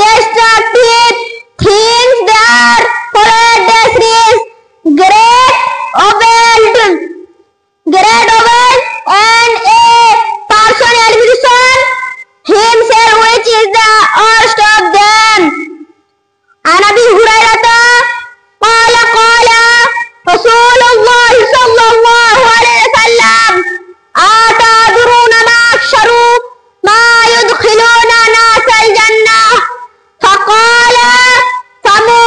destructive things there followed the series great oval and a personalization himself which is the worst of them. عن أبي هريرة قال رسول الله صلى الله عليه وسلم أتدرون ما أكثر ما يدخلون ناس الجنة فقال فمه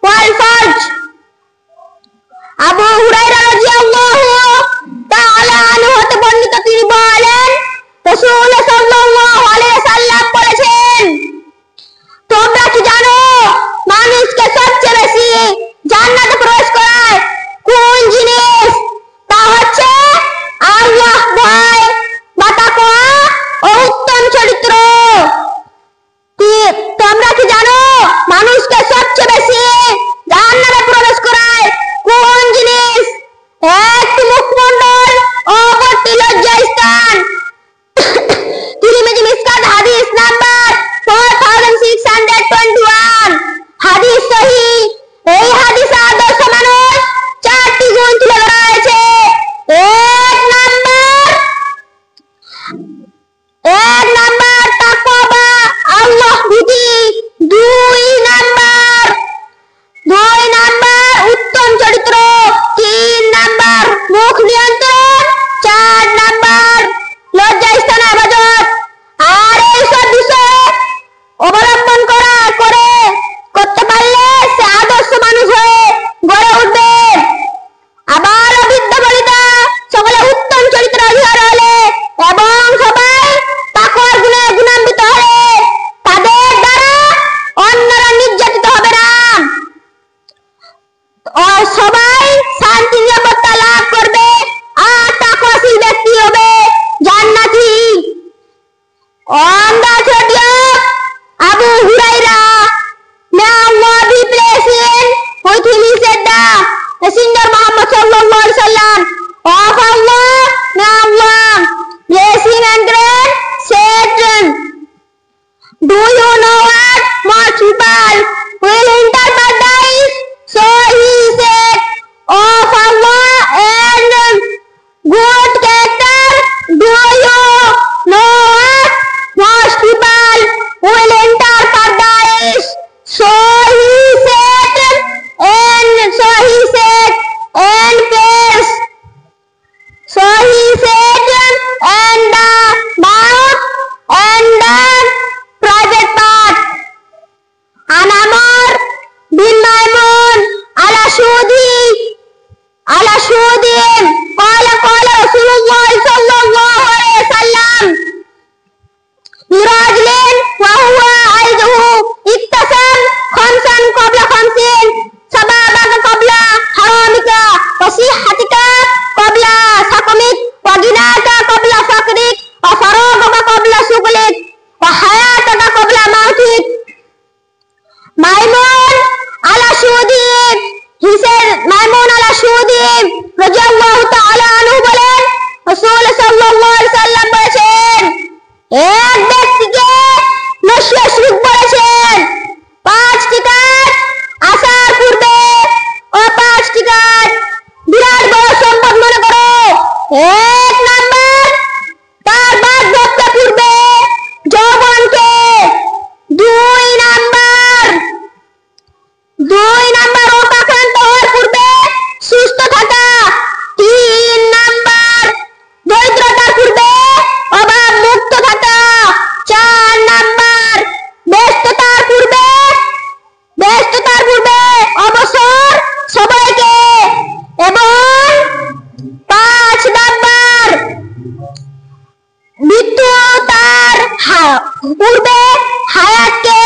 والفرج. Abu Hurairah রাদিয়াল্লাহু তাআলা আনহু হতে বর্ণিত, তিনি বলেন রাসূল সাল্লাল্লাহু আলাইহি ওয়াসাল্লাম বলেছেন, তোমরা কি জানো মানুষকে সবচেয়ে বেশি জান্নাতে প্রবেশ করায় কোন জিনিস? তা হচ্ছে আল্লাহ ভয় বা তাকওয়া ও উত্তম চরিত্র। তোমরা কি জানো মানুষকে সবচেয়ে বেশি জান্নাতে প্রবেশ করায় কোন জিনিস? একটি মুখমণ্ডল ও অপরটি লজ্জাস্থান। তিরমিজি মিসকাত হাদিস নাম্বার 4621, হাদিস সহিহ। এই হাদিসে আদর্শ মানুষ চারটি গুণ তুলে ধরা হয়েছে। এক নাম্বার তাকওয়া বা আল্লাহ ভীতি, দুই নাম্বার উত্তম চরিত্র, তিন নাম্বার মুখ নিয়ন্ত্রণ, চার নাম্বার লজ্জাস্থান ইবাদত। আর এই সব বিষয়ে অবলম্বন করতে পারলে সে আদর্শ মানুষ হয়ে গড়ে উঠবে। আবার বিদ্যা বলিতা সকলে উত্তম চরিত্র অধিকার হলে এবং সবাই তাকওয়ার গুণে গুণান্বিত হলে তাদের দ্বারা অন্যরা নির্যাতিত হবে না ও সবাই শান্তি নিরাপত্তা লাভ করবে আর তাকওয়াশীল ব্যক্তি হবে জান্নাতি। On the 30th, Abu Huraira, may Allah be pleased with him, he said, the Messenger Muhammad sallallahu alaihi wasallam of Allah, may Allah bless him and grant, said, do you know what most people will enter paradise? So he said, of Allah and good character, do you know what most people will enter paradise? So he said, and face. So he said, and the mouth and the private part. An Amr bin Maimun al-Ashudi قال رسول الله صلى الله عليه وسلم لرجل وهو عيده اقتسم 5 قبل 50 شبابك قبل حرامك وصحتك قبل سقمك وغناك قبل فقرك وفراغك قبل شغلك وحياتك قبل موتك. Maimun al-Ashudi, he said, Maimun al-Ashudi রাদিয়াল্লাহু তাআলা আনহু বলেন রাসূল সাল্লাল্লাহু আলাইহি ওয়াসাল্লাম বলেছেন, এক ব্যক্তিকে নশিয়া শরীফ বলেছেন 5টি কাজ আসার পূর্বে ও 5টি কাজ বিরাট বড় সম্পদ মনে করো। এক নাম্বার তার বার্ধক্যের পূর্বে যৌবনকে, দুই নাম্বার অপাক্রান্ত হওয়ার পূর্বে সুস্থ থাকা, তিন নাম্বার দরিদ্রতার পূর্বে অভাব মুক্ত থাকা, চার নাম্বার ব্যস্ততার পূর্বে অবসর সবাইকে, এবং 5 নাম্বার মৃত্যু তার পূর্বে হায়াতকে